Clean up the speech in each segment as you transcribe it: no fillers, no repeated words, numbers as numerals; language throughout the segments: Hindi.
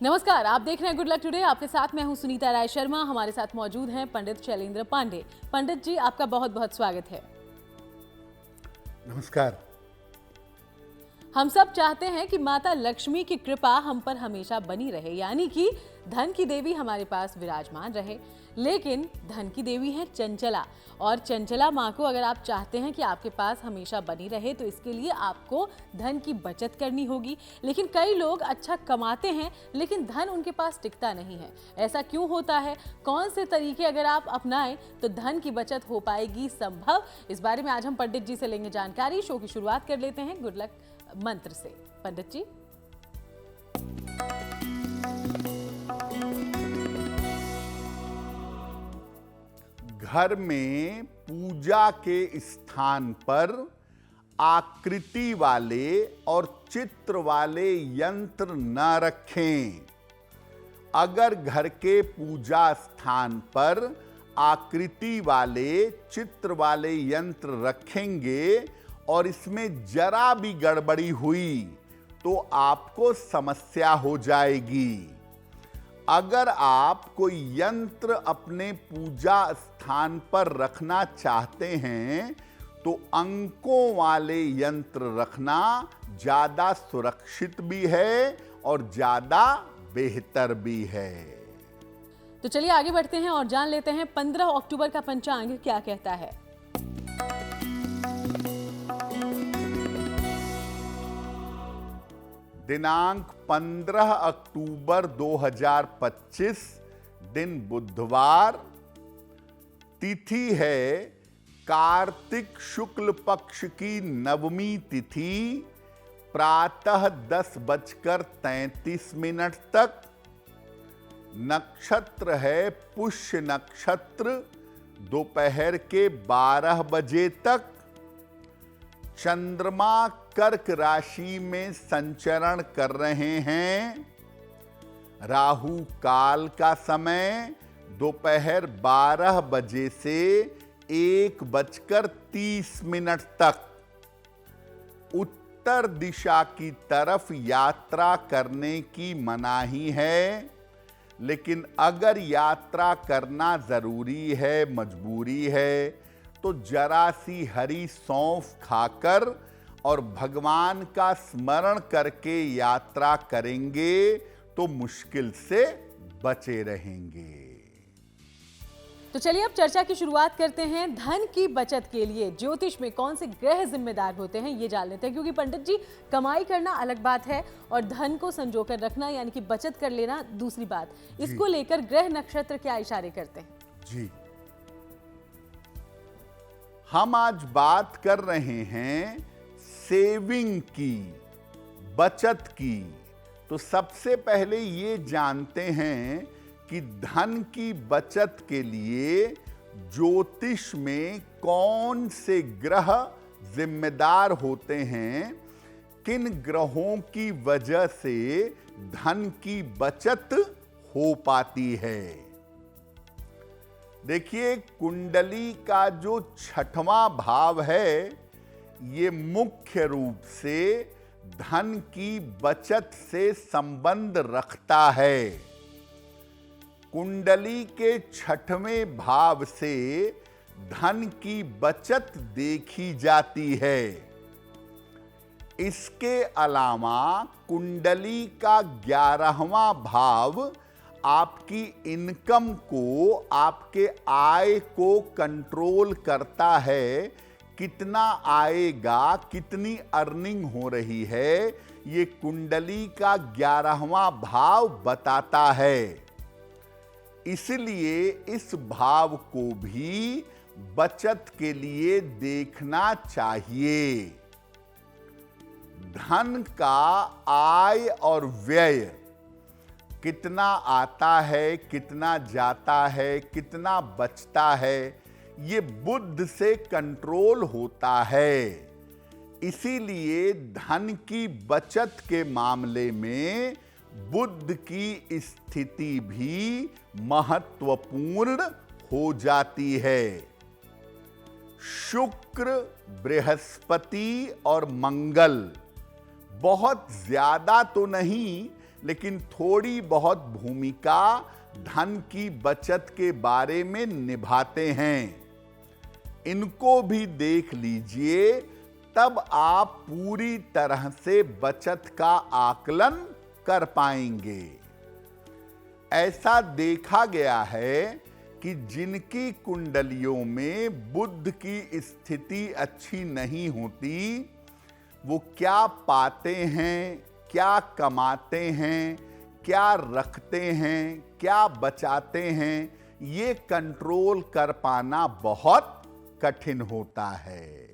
नमस्कार, आप देख रहे हैं गुड लक टुडे। आपके साथ मैं हूं सुनीता राय शर्मा। हमारे साथ मौजूद हैं पंडित शैलेंद्र पांडे। पंडित जी, आपका बहुत बहुत स्वागत है। नमस्कार। हम सब चाहते हैं कि माता लक्ष्मी की कृपा हम पर हमेशा बनी रहे, यानी कि धन की देवी हमारे पास विराजमान रहे। लेकिन धन की देवी है चंचला, और चंचला माँ को अगर आप चाहते हैं कि आपके पास हमेशा बनी रहे तो इसके लिए आपको धन की बचत करनी होगी। लेकिन कई लोग अच्छा कमाते हैं लेकिन धन उनके पास टिकता नहीं है। ऐसा क्यों होता है? कौन से तरीके अगर आप अपनाएं तो धन की बचत हो पाएगी संभव? इस बारे में आज हम पंडित जी से लेंगे जानकारी। शो की शुरुआत कर लेते हैं गुड लक मंत्र से। पंडित जी, घर में पूजा के स्थान पर आकृति वाले और चित्र वाले यंत्र न रखें। अगर घर के पूजा स्थान पर आकृति वाले चित्र वाले यंत्र रखेंगे और इसमें जरा भी गड़बड़ी हुई तो आपको समस्या हो जाएगी। अगर आप कोई यंत्र अपने पूजा स्थान पर रखना चाहते हैं तो अंकों वाले यंत्र रखना ज्यादा सुरक्षित भी है और ज्यादा बेहतर भी है। तो चलिए आगे बढ़ते हैं और जान लेते हैं 15 अक्टूबर का पंचांग क्या कहता है। दिनांक 15 अक्टूबर 2025, दिन बुधवार, तिथि है कार्तिक शुक्ल पक्ष की नवमी तिथि, प्रातः 10:33 तक। नक्षत्र है पुष्य नक्षत्र, दोपहर के 12 बजे तक। चंद्रमा कर्क राशि में संचरण कर रहे हैं। राहु काल का समय दोपहर 12 बजे से 1:30 तक। उत्तर दिशा की तरफ यात्रा करने की मनाही है, लेकिन अगर यात्रा करना जरूरी है, मजबूरी है, तो जरा सी हरी सौंफ खाकर और भगवान का स्मरण करके यात्रा करेंगे तो मुश्किल से बचे रहेंगे। तो चलिए अब चर्चा की शुरुआत करते हैं। धन की बचत के लिए ज्योतिष में कौन से ग्रह जिम्मेदार होते हैं ये जान लेते हैं, क्योंकि पंडित जी कमाई करना अलग बात है और धन को संजोकर रखना यानी कि बचत कर लेना दूसरी बात। इसको लेकर ग्रह नक्षत्र क्या इशारे करते हैं? जी, हम आज बात कर रहे हैं सेविंग की, बचत की। तो सबसे पहले ये जानते हैं कि धन की बचत के लिए ज्योतिष में कौन से ग्रह जिम्मेदार होते हैं, किन ग्रहों की वजह से धन की बचत हो पाती है। देखिए, कुंडली का जो 6वां भाव है ये मुख्य रूप से धन की बचत से संबंध रखता है। कुंडली के 6वें भाव से धन की बचत देखी जाती है। इसके अलावा कुंडली का 11वां भाव आपकी इनकम को, आपके आय को कंट्रोल करता है। कितना आएगा, कितनी अर्निंग हो रही है, ये कुंडली का 11वां भाव बताता है। इसलिए इस भाव को भी बचत के लिए देखना चाहिए। धन का आय और व्यय, कितना आता है, कितना जाता है, कितना बचता है, ये बुद्धि से कंट्रोल होता है। इसीलिए धन की बचत के मामले में बुध की स्थिति भी महत्वपूर्ण हो जाती है। शुक्र, बृहस्पति और मंगल बहुत ज्यादा तो नहीं, लेकिन थोड़ी बहुत भूमिका धन की बचत के बारे में निभाते हैं। इनको भी देख लीजिए, तब आप पूरी तरह से बचत का आकलन कर पाएंगे। ऐसा देखा गया है कि जिनकी कुंडलियों में बुध की स्थिति अच्छी नहीं होती, वो क्या पाते हैं, क्या कमाते हैं, क्या रखते हैं, क्या बचाते हैं, ये कंट्रोल कर पाना बहुत कठिन होता है।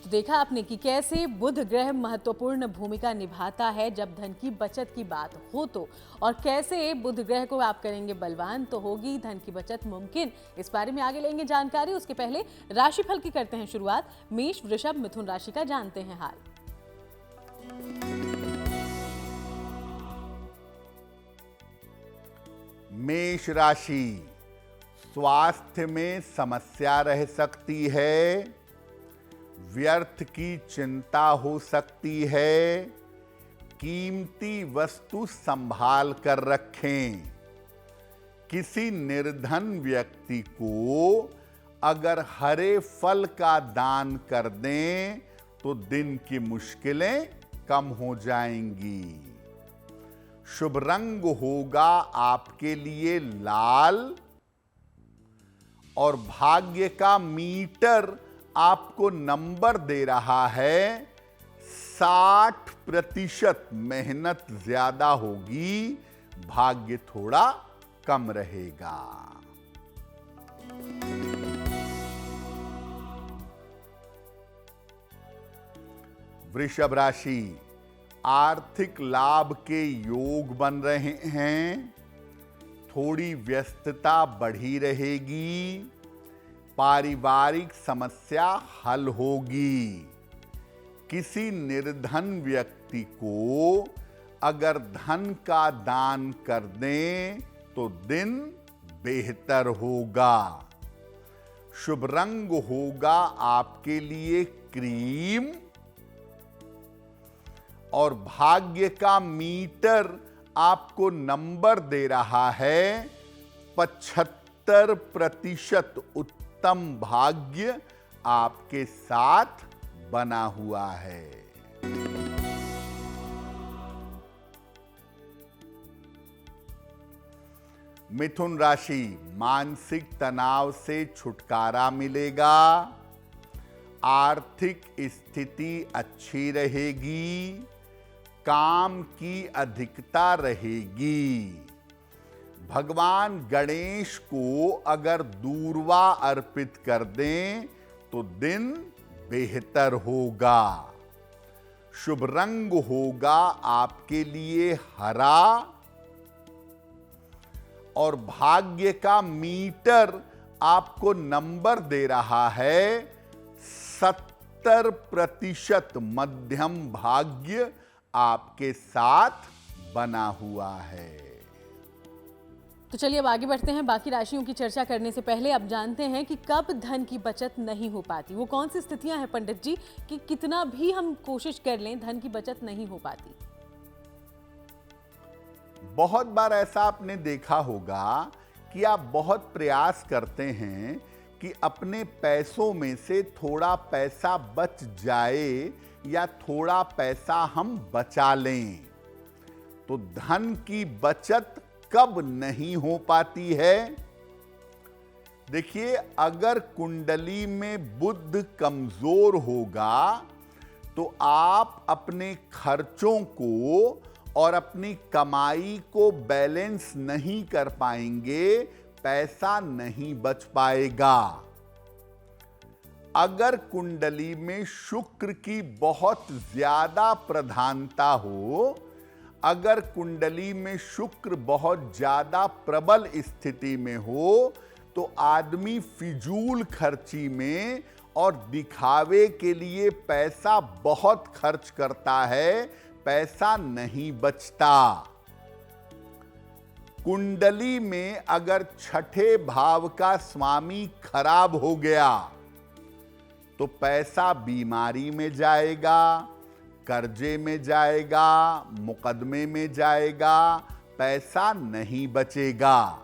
तो देखा आपने कि कैसे बुध ग्रह महत्वपूर्ण भूमिका निभाता है जब धन की बचत की बात हो तो, और कैसे बुध ग्रह को आप करेंगे बलवान तो होगी धन की बचत मुमकिन। इस बारे में आगे लेंगे जानकारी, उसके पहले राशिफल की करते हैं शुरुआत। मेष, वृषभ, मिथुन राशि का जानते हैं हाल। मेष राशि, स्वास्थ्य में समस्या रह सकती है, व्यर्थ की चिंता हो सकती है, कीमती वस्तु संभाल कर रखें। किसी निर्धन व्यक्ति को अगर हरे फल का दान कर दें तो दिन की मुश्किलें कम हो जाएंगी। शुभ रंग होगा आपके लिए लाल, और भाग्य का मीटर आपको नंबर दे रहा है 60%। मेहनत ज्यादा होगी, भाग्य थोड़ा कम रहेगा। वृषभ राशि, आर्थिक लाभ के योग बन रहे हैं, थोड़ी व्यस्तता बढ़ी रहेगी, पारिवारिक समस्या हल होगी। किसी निर्धन व्यक्ति को अगर धन का दान कर दें तो दिन बेहतर होगा। शुभ रंग होगा आपके लिए क्रीम, और भाग्य का मीटर आपको नंबर दे रहा है 75%। उत्तम भाग्य आपके साथ बना हुआ है। मिथुन राशि, मानसिक तनाव से छुटकारा मिलेगा, आर्थिक स्थिति अच्छी रहेगी, काम की अधिकता रहेगी। भगवान गणेश को अगर दूर्वा अर्पित कर दें तो दिन बेहतर होगा। शुभ रंग होगा आपके लिए हरा, और भाग्य का मीटर आपको नंबर दे रहा है 70%। मध्यम भाग्य आपके साथ बना हुआ है। तो चलिए अब आगे बढ़ते हैं। बाकी राशियों की चर्चा करने से पहले अब जानते हैं कि कब धन की बचत नहीं हो पाती। वो कौन सी स्थितियां हैं पंडित जी कि कितना भी हम कोशिश कर लें धन की बचत नहीं हो पाती? बहुत बार ऐसा आपने देखा होगा कि आप बहुत प्रयास करते हैं कि अपने पैसों में से थोड़ा पैसा बच जाए या थोड़ा पैसा हम बचा लें। तो धन की बचत कब नहीं हो पाती है? देखिए, अगर कुंडली में बुध कमजोर होगा तो आप अपने खर्चों को और अपनी कमाई को बैलेंस नहीं कर पाएंगे, पैसा नहीं बच पाएगा। अगर कुंडली में शुक्र की बहुत ज्यादा प्रधानता हो, अगर कुंडली में शुक्र बहुत ज्यादा प्रबल स्थिति में हो, तो आदमी फिजूल खर्ची में और दिखावे के लिए पैसा बहुत खर्च करता है, पैसा नहीं बचता। कुंडली में अगर छठे भाव का स्वामी खराब हो गया तो पैसा बीमारी में जाएगा, कर्जे में जाएगा, मुकदमे में जाएगा, पैसा नहीं बचेगा।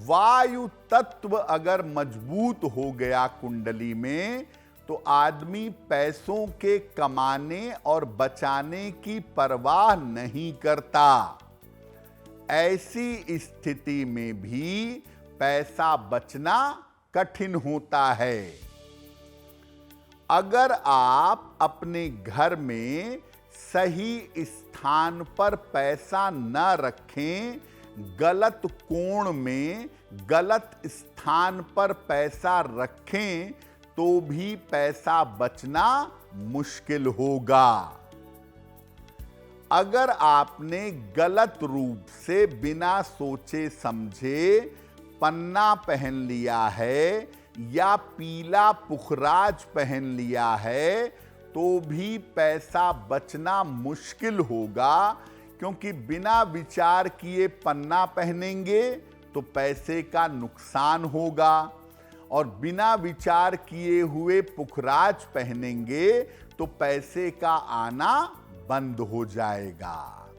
वायु तत्व अगर मजबूत हो गया कुंडली में तो आदमी पैसों के कमाने और बचाने की परवाह नहीं करता। ऐसी स्थिति में भी पैसा बचना कठिन होता है। अगर आप अपने घर में सही स्थान पर पैसा न रखें, गलत कोण में गलत स्थान पर पैसा रखें तो भी पैसा बचना मुश्किल होगा। अगर आपने गलत रूप से बिना सोचे समझे पन्ना पहन लिया है या पीला पुखराज पहन लिया है तो भी पैसा बचना मुश्किल होगा, क्योंकि बिना विचार किए पन्ना पहनेंगे तो पैसे का नुकसान होगा और बिना विचार किए हुए पुखराज पहनेंगे तो पैसे का आना बंद हो जाएगा।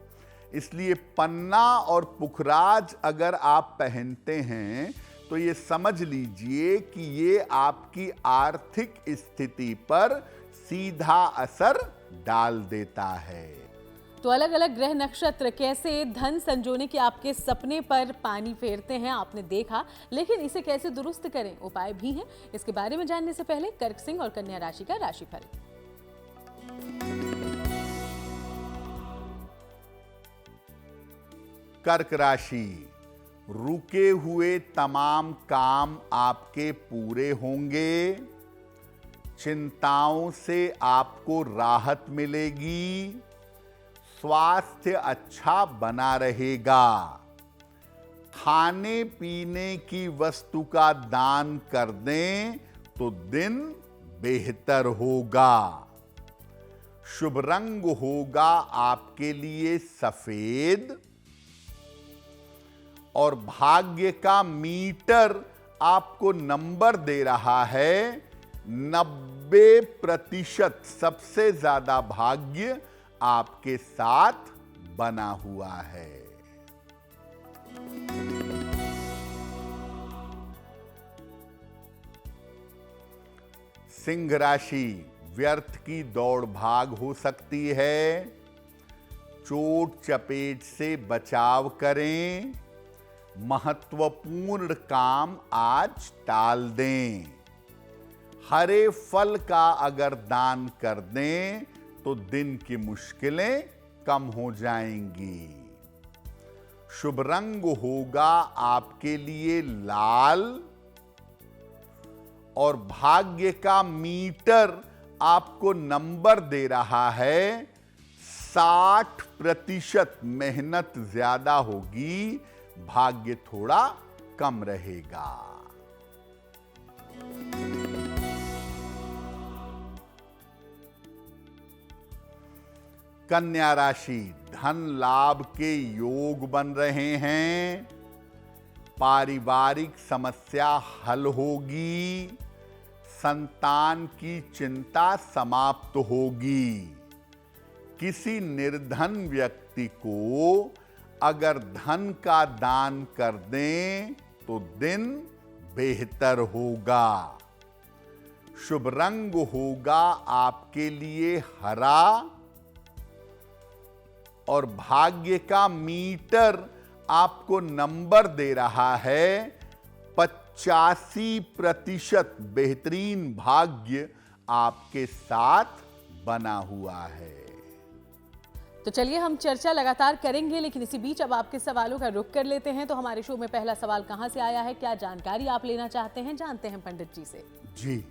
इसलिए पन्ना और पुखराज अगर आप पहनते हैं तो ये समझ लीजिए कि ये आपकी आर्थिक स्थिति पर सीधा असर डाल देता है। तो अलग अलग ग्रह नक्षत्र कैसे धन संजोने के आपके सपने पर पानी फेरते हैं आपने देखा, लेकिन इसे कैसे दुरुस्त करें, उपाय भी हैं। इसके बारे में जानने से पहले कर्क सिंह और कन्या राशि का राशिफल। कर्क राशि, रुके हुए तमाम काम आपके पूरे होंगे। चिंताओं से आपको राहत मिलेगी। स्वास्थ्य अच्छा बना रहेगा। खाने पीने की वस्तु का दान कर दें तो दिन बेहतर होगा। शुभ रंग होगा आपके लिए सफेद और भाग्य का मीटर आपको नंबर दे रहा है 90%। सबसे ज्यादा भाग्य आपके साथ बना हुआ है। सिंह राशि, व्यर्थ की दौड़ भाग हो सकती है। चोट चपेट से बचाव करें। महत्वपूर्ण काम आज टाल दें। हरे फल का अगर दान कर दें तो दिन की मुश्किलें कम हो जाएंगी। शुभ रंग होगा आपके लिए लाल और भाग्य का मीटर आपको नंबर दे रहा है 60%। मेहनत ज्यादा होगी, भाग्य थोड़ा कम रहेगा। कन्या राशि, धन लाभ के योग बन रहे हैं। पारिवारिक समस्या हल होगी। संतान की चिंता समाप्त होगी। किसी निर्धन व्यक्ति को अगर धन का दान कर दें तो दिन बेहतर होगा। शुभ रंग होगा आपके लिए हरा और भाग्य का मीटर आपको नंबर दे रहा है 85%। बेहतरीन भाग्य आपके साथ बना हुआ है। तो चलिए हम चर्चा लगातार करेंगे, लेकिन इसी बीच अब आपके सवालों का रुख कर लेते हैं। तो हमारे शो में पहला सवाल कहां से आया है, क्या जानकारी आप लेना चाहते हैं, जानते हैं पंडित जी से। जी,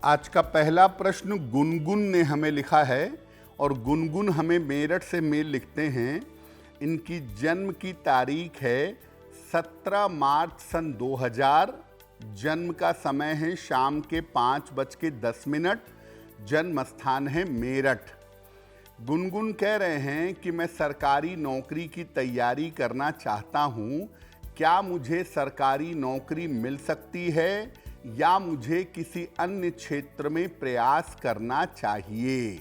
आज का पहला प्रश्न गुनगुन ने हमें लिखा है और गुनगुन हमें मेरठ से मेल लिखते हैं। इनकी जन्म की तारीख है 17 मार्च सन 2000। जन्म का समय है शाम के 5:10। जन्म स्थान है मेरठ। गुनगुन कह रहे हैं कि मैं सरकारी नौकरी की तैयारी करना चाहता हूं, क्या मुझे सरकारी नौकरी मिल सकती है या मुझे किसी अन्य क्षेत्र में प्रयास करना चाहिए।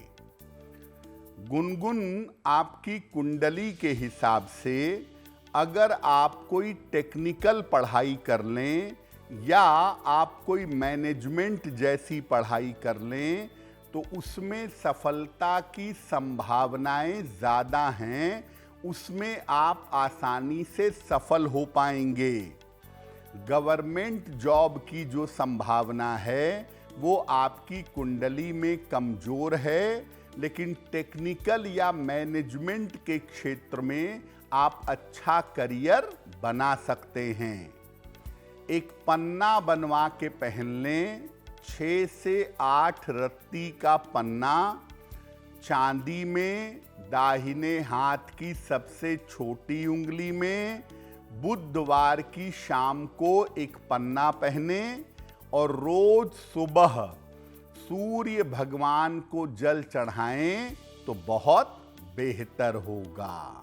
गुनगुन, आपकी कुंडली के हिसाब से अगर आप कोई टेक्निकल पढ़ाई कर लें या आप कोई मैनेजमेंट जैसी पढ़ाई कर लें तो उसमें सफलता की संभावनाएं ज़्यादा हैं, उसमें आप आसानी से सफल हो पाएंगे। गवर्नमेंट जॉब की जो संभावना है वो आपकी कुंडली में कमज़ोर है, लेकिन टेक्निकल या मैनेजमेंट के क्षेत्र में आप अच्छा करियर बना सकते हैं। एक पन्ना बनवा के पहन लें, 6 से 8 रत्ती का पन्ना, चांदी में, दाहिने हाथ की सबसे छोटी उंगली में। बुधवार की शाम को एक पन्ना पहने और रोज सुबह सूर्य भगवान को जल चढ़ाएं तो बहुत बेहतर होगा।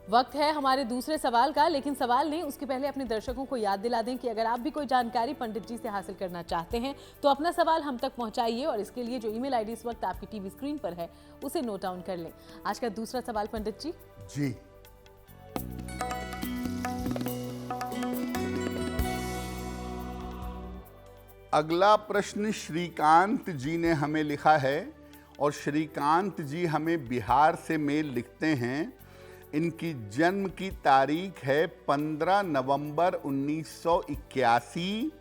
वक्त है हमारे दूसरे सवाल का, लेकिन सवाल नहीं, उसके पहले अपने दर्शकों को याद दिला दें कि अगर आप भी कोई जानकारी पंडित जी से हासिल करना चाहते हैं तो अपना सवाल हम तक पहुंचाइए और इसके लिए जो ईमेल आईडी इस वक्त आपकी टीवी स्क्रीन पर है उसे नोट डाउन कर लें। आज का दूसरा सवाल पंडित जी। जी, अगला प्रश्न श्रीकांत जी ने हमें लिखा है और श्रीकांत जी हमें बिहार से मेल लिखते हैं। इनकी जन्म की तारीख है 15 नवंबर 1981।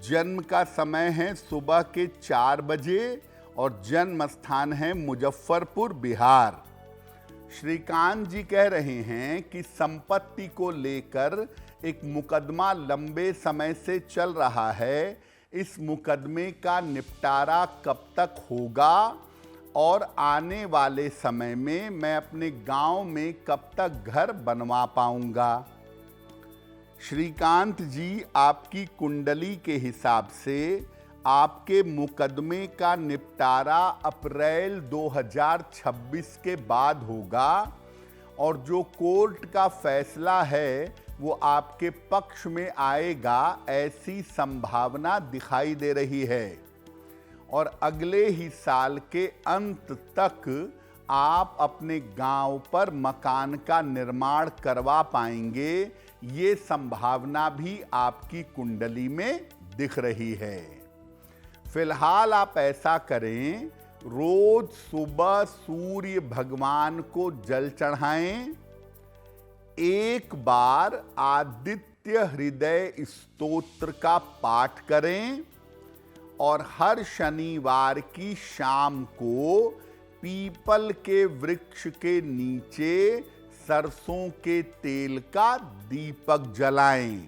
जन्म का समय है सुबह के 4 बजे और जन्म स्थान है मुजफ्फरपुर, बिहार। श्रीकांत जी कह रहे हैं कि संपत्ति को लेकर एक मुकदमा लंबे समय से चल रहा है। इस मुकदमे का निपटारा कब तक होगा और आने वाले समय में मैं अपने गांव में कब तक घर बनवा पाऊंगा। श्रीकांत जी, आपकी कुंडली के हिसाब से आपके मुकदमे का निपटारा अप्रैल 2026 के बाद होगा और जो कोर्ट का फैसला है वो आपके पक्ष में आएगा, ऐसी संभावना दिखाई दे रही है। और अगले ही साल के अंत तक आप अपने गांव पर मकान का निर्माण करवा पाएंगे, ये संभावना भी आपकी कुंडली में दिख रही है। फिलहाल आप ऐसा करें, रोज सुबह सूर्य भगवान को जल चढ़ाएं, एक बार आदित्य हृदय स्तोत्र का पाठ करें और हर शनिवार की शाम को पीपल के वृक्ष के नीचे सरसों के तेल का दीपक जलाएं।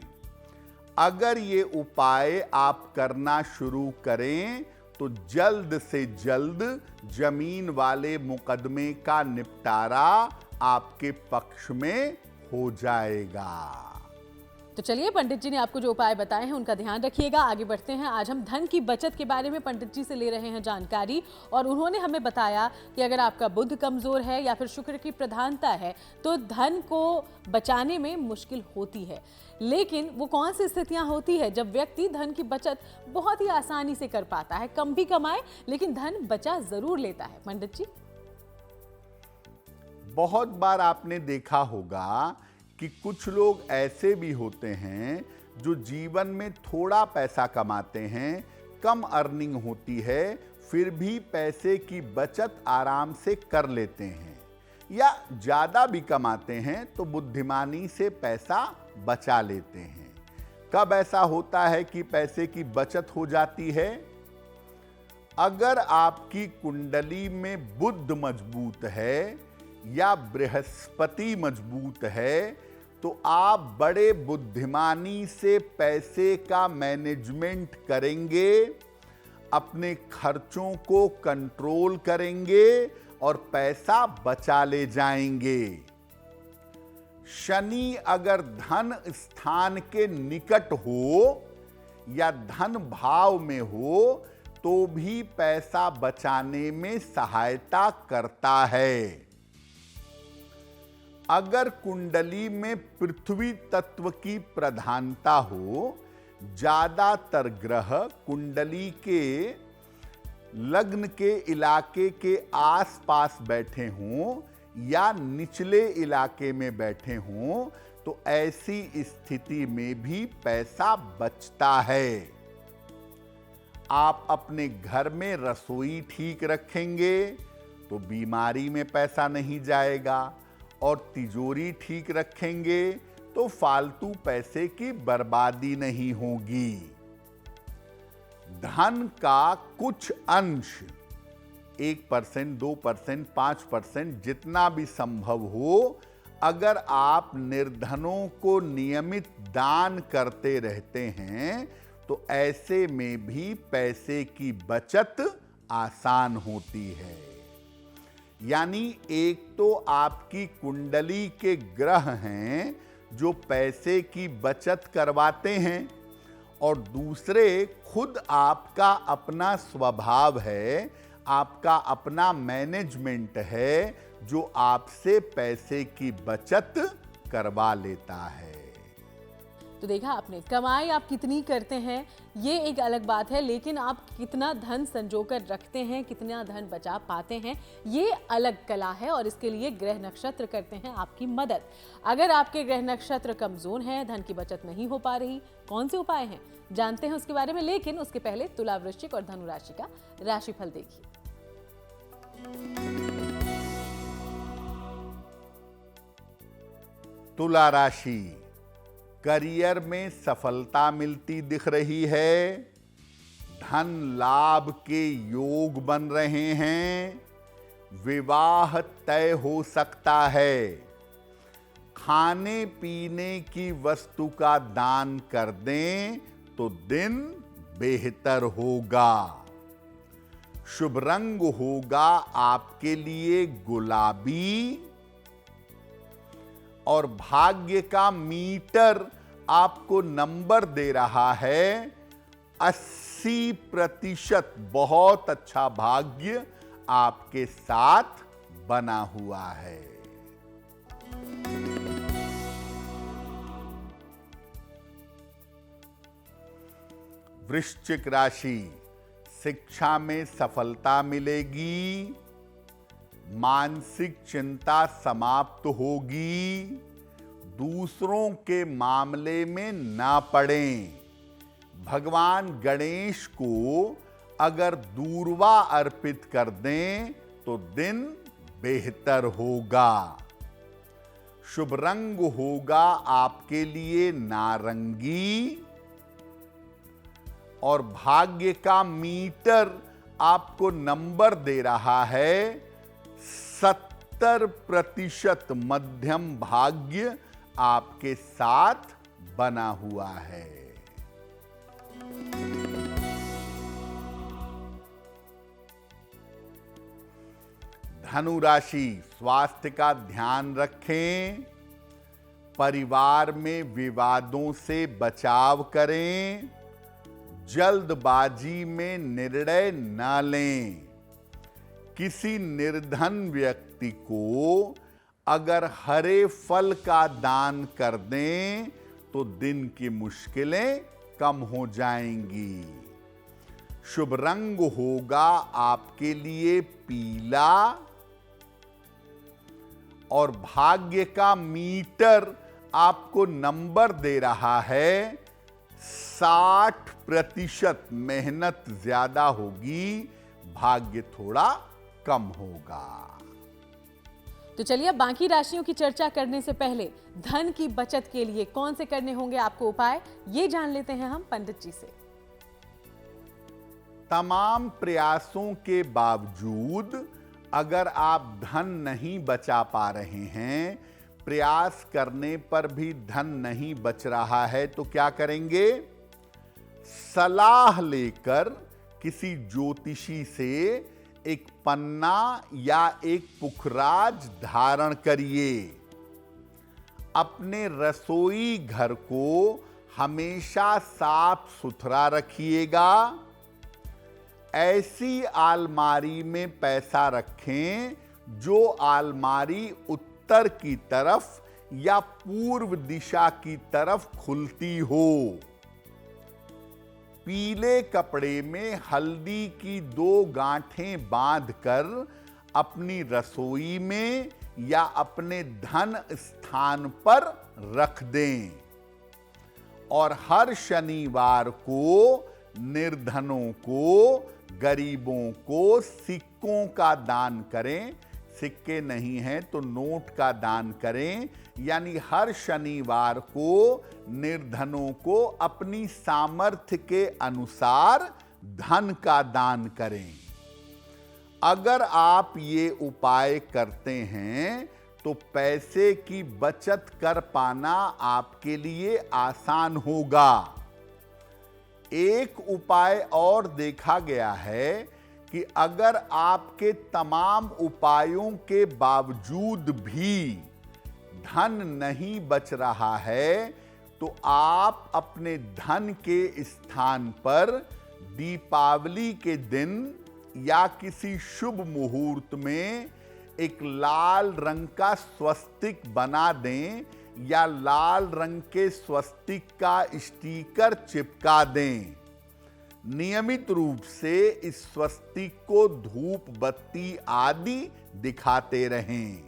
अगर ये उपाय आप करना शुरू करें तो जल्द से जल्द जमीन वाले मुकदमे का निपटारा आपके पक्ष में हो जाएगा। तो चलिए, पंडित जी ने आपको जो उपाय बताए हैं उनका ध्यान रखिएगा। आगे बढ़ते हैं। आज हम धन की बचत के बारे में पंडित जी से ले रहे हैं जानकारी और उन्होंने हमें बताया कि अगर आपका बुध कमजोर है या फिर शुक्र की प्रधानता है तो धन को बचाने में मुश्किल होती है। लेकिन वो कौन सी स्थितियां होती है जब व्यक्ति धन की बचत बहुत ही आसानी से कर पाता है, कम भी कमाए लेकिन धन बचा जरूर लेता है। पंडित जी, बहुत बार आपने देखा होगा कि कुछ लोग ऐसे भी होते हैं जो जीवन में थोड़ा पैसा कमाते हैं, कम अर्निंग होती है, फिर भी पैसे की बचत आराम से कर लेते हैं, या ज़्यादा भी कमाते हैं तो बुद्धिमानी से पैसा बचा लेते हैं। कब ऐसा होता है कि पैसे की बचत हो जाती है? अगर आपकी कुंडली में बुध मजबूत है या बृहस्पति मजबूत है तो आप बड़े बुद्धिमानी से पैसे का मैनेजमेंट करेंगे, अपने खर्चों को कंट्रोल करेंगे और पैसा बचा ले जाएंगे। शनि अगर धन स्थान के निकट हो या धन भाव में हो तो भी पैसा बचाने में सहायता करता है। अगर कुंडली में पृथ्वी तत्व की प्रधानता हो, ज्यादातर ग्रह कुंडली के लग्न के इलाके के आसपास बैठे हों या निचले इलाके में बैठे हों, तो ऐसी स्थिति में भी पैसा बचता है। आप अपने घर में रसोई ठीक रखेंगे तो बीमारी में पैसा नहीं जाएगा, और तिजोरी ठीक रखेंगे तो फालतू पैसे की बर्बादी नहीं होगी। धन का कुछ अंश 1%, 2%, 5% जितना भी संभव हो, अगर आप निर्धनों को नियमित दान करते रहते हैं तो ऐसे में भी पैसे की बचत आसान होती है। यानी एक तो आपकी कुंडली के ग्रह हैं जो पैसे की बचत करवाते हैं, और दूसरे खुद आपका अपना स्वभाव है, आपका अपना मैनेजमेंट है जो आपसे पैसे की बचत करवा लेता है। तो देखा आपने, कमाई आप कितनी करते हैं ये एक अलग बात है, लेकिन आप कितना धन संजोकर रखते हैं, कितना धन बचा पाते हैं, ये अलग कला है। और इसके लिए ग्रह नक्षत्र करते हैं आपकी मदद। अगर आपके ग्रह नक्षत्र कमजोर हैं, धन की बचत नहीं हो पा रही, कौन से उपाय हैं जानते हैं उसके बारे में। लेकिन उसके पहले तुला, वृश्चिक और धनु राशि का राशिफल देखिए। तुला राशि, करियर में सफलता मिलती दिख रही है, धन लाभ के योग बन रहे हैं, विवाह तय हो सकता है, खाने पीने की वस्तु का दान कर दें तो दिन बेहतर होगा, शुभ रंग होगा आपके लिए गुलाबी, और भाग्य का मीटर आपको नंबर दे रहा है 80%। बहुत अच्छा भाग्य आपके साथ बना हुआ है। वृश्चिक राशि, शिक्षा में सफलता मिलेगी, मानसिक चिंता समाप्त होगी, दूसरों के मामले में ना पड़ें। भगवान गणेश को अगर दूर्वा अर्पित कर दें तो दिन बेहतर होगा, शुभ रंग होगा आपके लिए नारंगी, और भाग्य का मीटर आपको नंबर दे रहा है 70%। मध्यम भाग्य आपके साथ बना हुआ है। धनु राशि, स्वास्थ्य का ध्यान रखें, परिवार में विवादों से बचाव करें, जल्दबाजी में निर्णय न लें। किसी निर्धन व्यक्ति को अगर हरे फल का दान कर दें तो दिन की मुश्किलें कम हो जाएंगी, शुभ रंग होगा आपके लिए पीला, और भाग्य का मीटर आपको नंबर दे रहा है 60%। मेहनत ज्यादा होगी, भाग्य थोड़ा कम होगा। तो चलिए अब बाकी राशियों की चर्चा करने से पहले धन की बचत के लिए कौन से करने होंगे आपको उपाय, ये जान लेते हैं हम पंडित जी से। तमाम प्रयासों के बावजूद अगर आप धन नहीं बचा पा रहे हैं, प्रयास करने पर भी धन नहीं बच रहा है, तो क्या करेंगे? सलाह लेकर किसी ज्योतिषी से एक पन्ना या एक पुखराज धारण करिए। अपने रसोई घर को हमेशा साफ सुथरा रखिएगा। ऐसी अलमारी में पैसा रखें जो अलमारी उत्तर की तरफ या पूर्व दिशा की तरफ खुलती हो। पीले कपड़े में हल्दी की 2 गांठें बांधकर अपनी रसोई में या अपने धन स्थान पर रख दें और हर शनिवार को निर्धनों को, गरीबों को सिक्कों का दान करें। सिक्के नहीं हैं तो नोट का दान करें, यानी हर शनिवार को निर्धनों को अपनी सामर्थ्य के अनुसार धन का दान करें। अगर आप ये उपाय करते हैं तो पैसे की बचत कर पाना आपके लिए आसान होगा। एक उपाय और देखा गया है कि अगर आपके तमाम उपायों के बावजूद भी धन नहीं बच रहा है तो आप अपने धन के स्थान पर दीपावली के दिन या किसी शुभ मुहूर्त में एक लाल रंग का स्वस्तिक बना दें या लाल रंग के स्वस्तिक का स्टिकर चिपका दें। नियमित रूप से इस स्वस्तिक को धूप बत्ती आदि दिखाते रहें।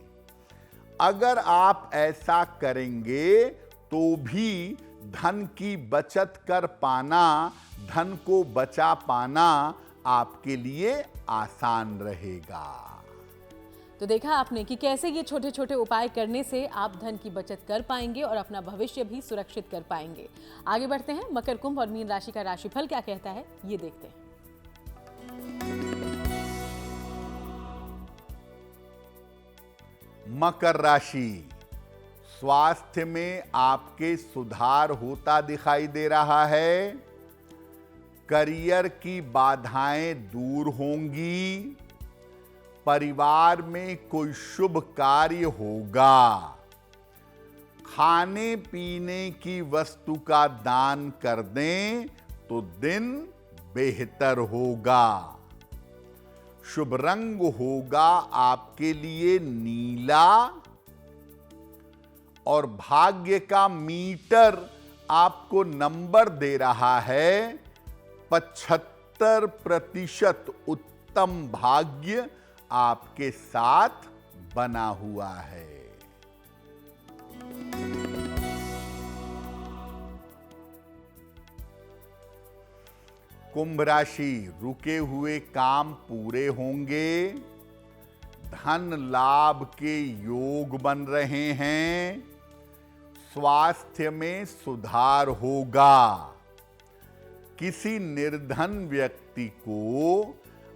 अगर आप ऐसा करेंगे तो भी धन की बचत कर पाना, धन को बचा पाना आपके लिए आसान रहेगा। तो देखा आपने कि कैसे ये छोटे छोटे उपाय करने से आप धन की बचत कर पाएंगे और अपना भविष्य भी सुरक्षित कर पाएंगे। आगे बढ़ते हैं, मकर, कुंभ और मीन राशि का राशिफल क्या कहता है ये देखते हैं। मकर राशि, स्वास्थ्य में आपके सुधार होता दिखाई दे रहा है। करियर की बाधाएं दूर होंगी। परिवार में कोई शुभ कार्य होगा। खाने पीने की वस्तु का दान कर दें तो दिन बेहतर होगा। शुभ रंग होगा आपके लिए नीला और भाग्य का मीटर आपको नंबर दे रहा है 75% उत्तम भाग्य आपके साथ बना हुआ है। कुंभ राशि, रुके हुए काम पूरे होंगे। धन लाभ के योग बन रहे हैं। स्वास्थ्य में सुधार होगा। किसी निर्धन व्यक्ति को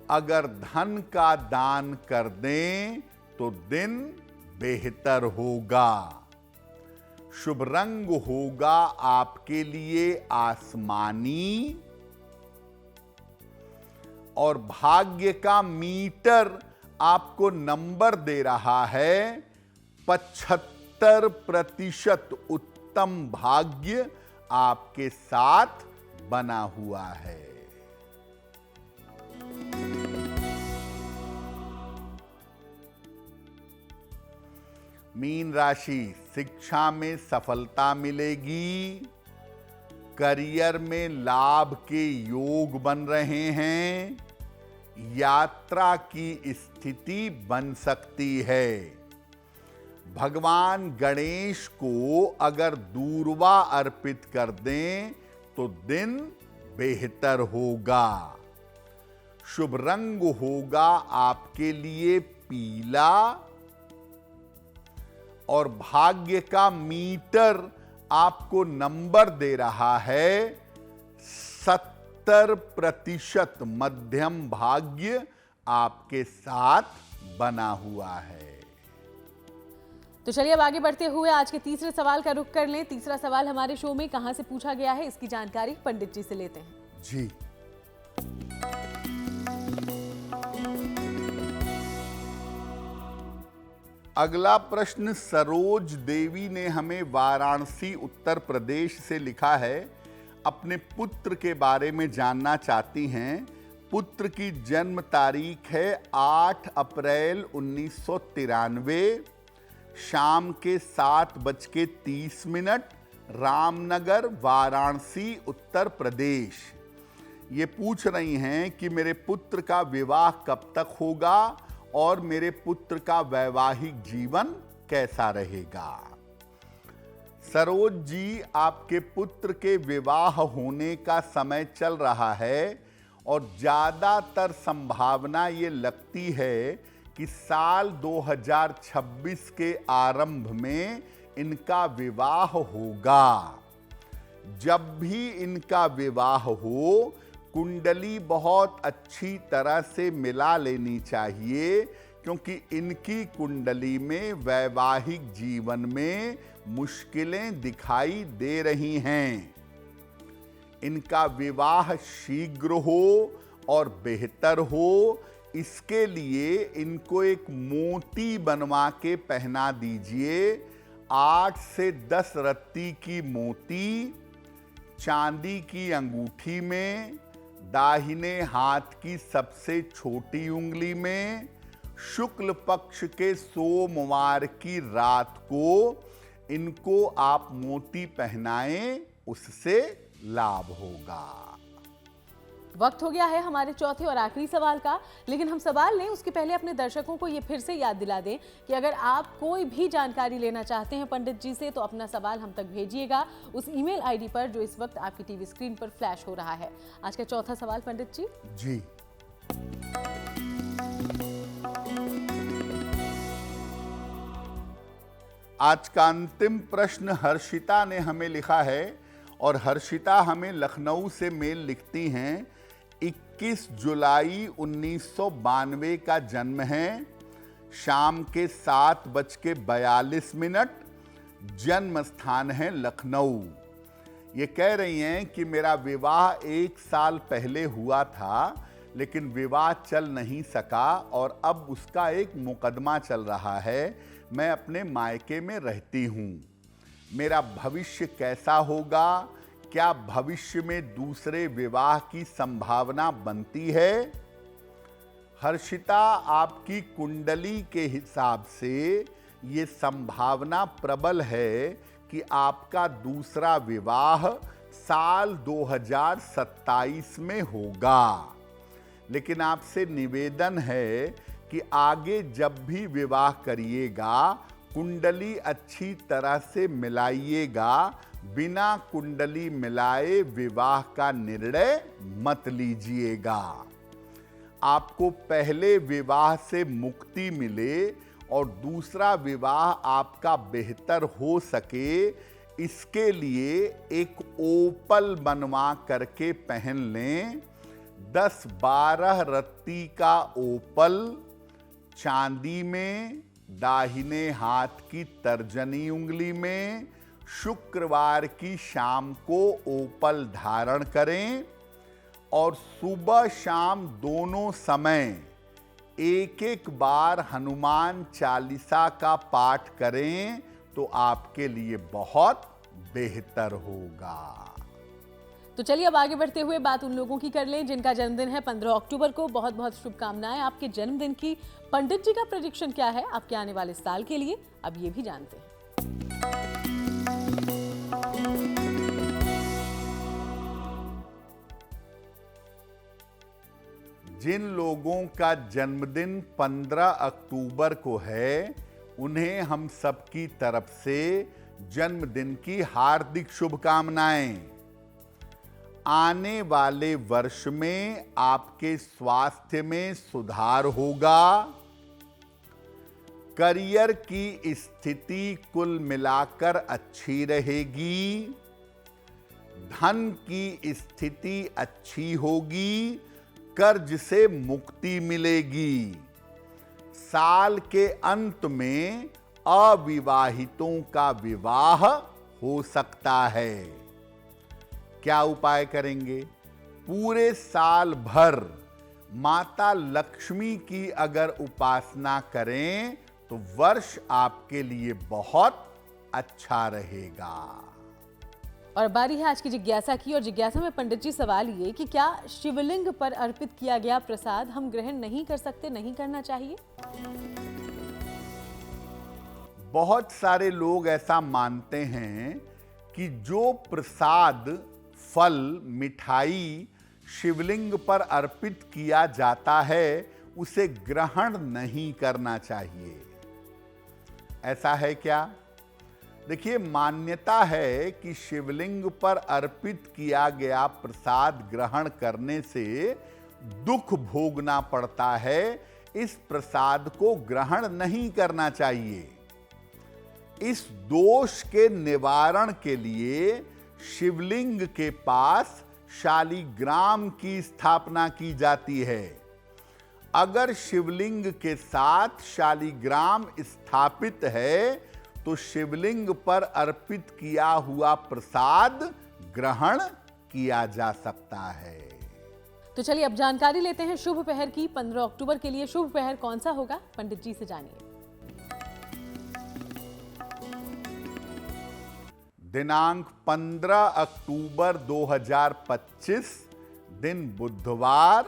अगर धन का दान कर दें तो दिन बेहतर होगा। शुभ रंग होगा आपके लिए आसमानी और भाग्य का मीटर आपको नंबर दे रहा है 75% उत्तम भाग्य आपके साथ बना हुआ है। मीन राशि, शिक्षा में सफलता मिलेगी। करियर में लाभ के योग बन रहे हैं। यात्रा की स्थिति बन सकती है। भगवान गणेश को अगर दूर्वा अर्पित कर दें तो दिन बेहतर होगा। शुभ रंग होगा आपके लिए पीला और भाग्य का मीटर आपको नंबर दे रहा है 70% मध्यम भाग्य आपके साथ बना हुआ है। तो चलिए अब आगे बढ़ते हुए आज के तीसरे सवाल का रुख कर लें। तीसरा सवाल हमारे शो में कहां से पूछा गया है, इसकी जानकारी पंडित जी से लेते हैं। जी, अगला प्रश्न सरोज देवी ने हमें वाराणसी उत्तर प्रदेश से लिखा है। अपने पुत्र के बारे में जानना चाहती हैं। पुत्र की जन्म तारीख है 8 अप्रैल 1993। शाम के 7:30, रामनगर, वाराणसी, उत्तर प्रदेश। ये पूछ रही हैं कि मेरे पुत्र का विवाह कब तक होगा और मेरे पुत्र का वैवाहिक जीवन कैसा रहेगा। सरोज जी, आपके पुत्र के विवाह होने का समय चल रहा है और ज़्यादातर संभावना ये लगती है कि साल 2026 के आरंभ में इनका विवाह होगा। जब भी इनका विवाह हो, कुंडली बहुत अच्छी तरह से मिला लेनी चाहिए, क्योंकि इनकी कुंडली में वैवाहिक जीवन में मुश्किलें दिखाई दे रही हैं। इनका विवाह शीघ्र हो और बेहतर हो, इसके लिए इनको एक मोती बनवा के पहना दीजिए। 8 से 10 रत्ती की मोती चांदी की अंगूठी में, दाहिने हाथ की सबसे छोटी उंगली में, शुक्ल पक्ष के सोमवार की रात को इनको आप मोती पहनाएं, उससे लाभ होगा। वक्त हो गया है हमारे चौथे और आखिरी सवाल का, लेकिन हम सवाल लें उसके पहले अपने दर्शकों को ये फिर से याद दिला दें कि अगर आप कोई भी जानकारी लेना चाहते हैं पंडित जी से, तो अपना सवाल हम तक भेजिएगा उस ईमेल आईडी पर जो इस वक्त आपकी टीवी स्क्रीन पर फ्लैश हो रहा है। आज का चौथा सवाल पंडित जी। जी, आज का अंतिम प्रश्न हर्षिता ने हमें लिखा है और हर्षिता हमें लखनऊ से मेल लिखती हैं। 21 जुलाई 1992 का जन्म है, शाम के 7:42, जन्म स्थान है लखनऊ। ये कह रही हैं कि मेरा विवाह 1 साल पहले हुआ था, लेकिन विवाह चल नहीं सका और अब उसका एक मुकदमा चल रहा है। मैं अपने मायके में रहती हूँ। मेरा भविष्य कैसा होगा? क्या भविष्य में दूसरे विवाह की संभावना बनती है? हर्षिता, आपकी कुंडली के हिसाब से ये संभावना प्रबल है कि आपका दूसरा विवाह साल 2027 में होगा। लेकिन आपसे निवेदन है कि आगे जब भी विवाह करिएगा, कुंडली अच्छी तरह से मिलाइएगा। बिना कुंडली मिलाए विवाह का निर्णय मत लीजिएगा। आपको पहले विवाह से मुक्ति मिले और दूसरा विवाह आपका बेहतर हो सके, इसके लिए एक ओपल बनवा करके पहन लें। 10-12 रत्ती का ओपल चांदी में, दाहिने हाथ की तर्जनी उंगली में, शुक्रवार की शाम को ओपल धारण करें और सुबह शाम दोनों समय एक बार हनुमान चालीसा का पाठ करें तो आपके लिए बहुत बेहतर होगा। तो चलिए अब आगे बढ़ते हुए बात उन लोगों की कर लें जिनका जन्मदिन है 15 अक्टूबर को। बहुत बहुत शुभकामनाएं आपके जन्मदिन की। पंडित जी का प्रेडिक्शन क्या है आपके आने वाले साल के लिए, अब ये भी जानते हैं। जिन लोगों का जन्मदिन 15 अक्टूबर को है, उन्हें हम सबकी तरफ से जन्मदिन की हार्दिक शुभकामनाएं। आने वाले वर्ष में आपके स्वास्थ्य में सुधार होगा। करियर की स्थिति कुल मिलाकर अच्छी रहेगी। धन की स्थिति अच्छी होगी। कर्ज से मुक्ति मिलेगी। साल के अंत में अविवाहितों का विवाह हो सकता है। क्या उपाय करेंगे? पूरे साल भर माता लक्ष्मी की अगर उपासना करें तो वर्ष आपके लिए बहुत अच्छा रहेगा। और बारी है आज की जिज्ञासा की, और जिज्ञासा में पंडित जी सवाल ये कि क्या शिवलिंग पर अर्पित किया गया प्रसाद हम ग्रहण नहीं कर सकते, नहीं करना चाहिए? बहुत सारे लोग ऐसा मानते हैं कि जो प्रसाद, फल, मिठाई शिवलिंग पर अर्पित किया जाता है उसे ग्रहण नहीं करना चाहिए। ऐसा है क्या? देखिए, मान्यता है कि शिवलिंग पर अर्पित किया गया प्रसाद ग्रहण करने से दुख भोगना पड़ता है। इस प्रसाद को ग्रहण नहीं करना चाहिए। इस दोष के निवारण के लिए शिवलिंग के पास शालिग्राम की स्थापना की जाती है। अगर शिवलिंग के साथ शालिग्राम स्थापित है तो शिवलिंग पर अर्पित किया हुआ प्रसाद ग्रहण किया जा सकता है। तो चलिए अब जानकारी लेते हैं शुभ पहर की। 15 अक्टूबर के लिए शुभ पहर कौन सा होगा, पंडित जी से जानिए। दिनांक 15 अक्टूबर 2025, दिन बुधवार।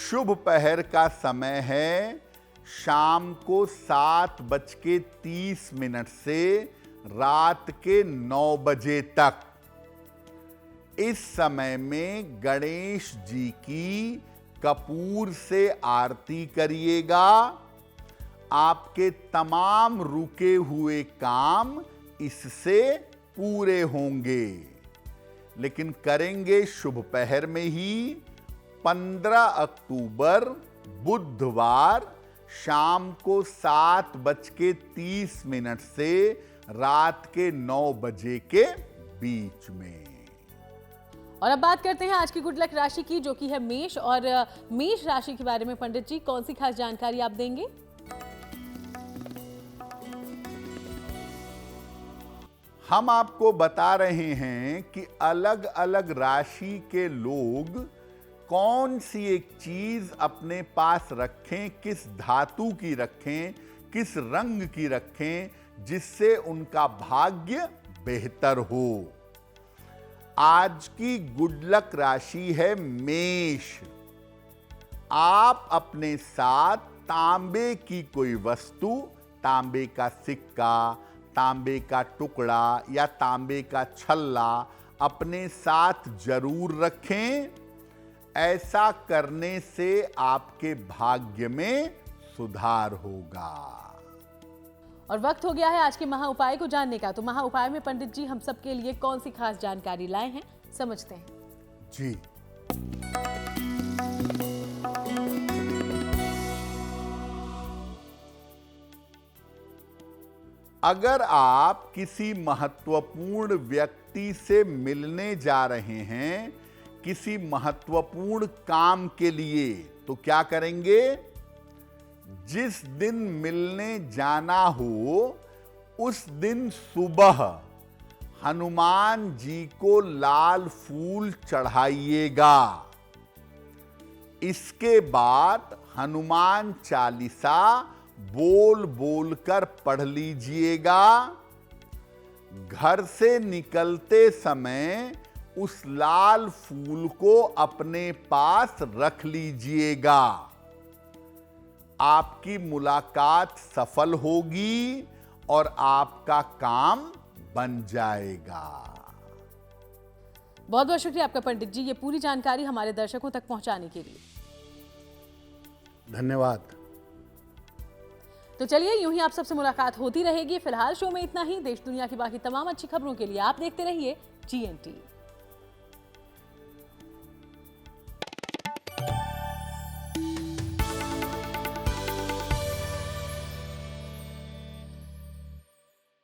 शुभ पहर का समय है शाम को 7:30 से रात के 9 बजे तक। इस समय में गणेश जी की कपूर से आरती करिएगा। आपके तमाम रुके हुए काम इससे पूरे होंगे। लेकिन करेंगे शुभ पहर में ही। 15 अक्टूबर बुधवार शाम को 7:30 से रात के 9 बजे के बीच में। और अब बात करते हैं आज की गुड लक राशि की, जो कि है मेष। और मेष राशि के बारे में पंडित जी कौन सी खास जानकारी आप देंगे? हम आपको बता रहे हैं कि अलग अलग राशि के लोग कौन सी एक चीज अपने पास रखें, किस धातु की रखें, किस रंग की रखें, जिससे उनका भाग्य बेहतर हो। आज की गुड लक राशि है मेष। आप अपने साथ तांबे की कोई वस्तु, तांबे का सिक्का, तांबे का टुकड़ा या तांबे का छल्ला अपने साथ जरूर रखें। ऐसा करने से आपके भाग्य में सुधार होगा। और वक्त हो गया है आज के महा उपाय को जानने का। तो महा उपाय में पंडित जी हम सब के लिए कौन सी खास जानकारी लाए हैं, समझते हैं। जी, अगर आप किसी महत्वपूर्ण व्यक्ति से मिलने जा रहे हैं, किसी महत्वपूर्ण काम के लिए, तो क्या करेंगे? जिस दिन मिलने जाना हो उस दिन सुबह हनुमान जी को लाल फूल चढ़ाइएगा। इसके बाद हनुमान चालीसा बोल बोल कर पढ़ लीजिएगा। घर से निकलते समय उस लाल फूल को अपने पास रख लीजिएगा। आपकी मुलाकात सफल होगी और आपका काम बन जाएगा। बहुत बहुत शुक्रिया आपका पंडित जी, ये पूरी जानकारी हमारे दर्शकों तक पहुंचाने के लिए। धन्यवाद। तो चलिए यूं ही आप सबसे मुलाकात होती रहेगी। फिलहाल शो में इतना ही। देश दुनिया की बाकी तमाम अच्छी खबरों के लिए आप देखते रहिए GNT।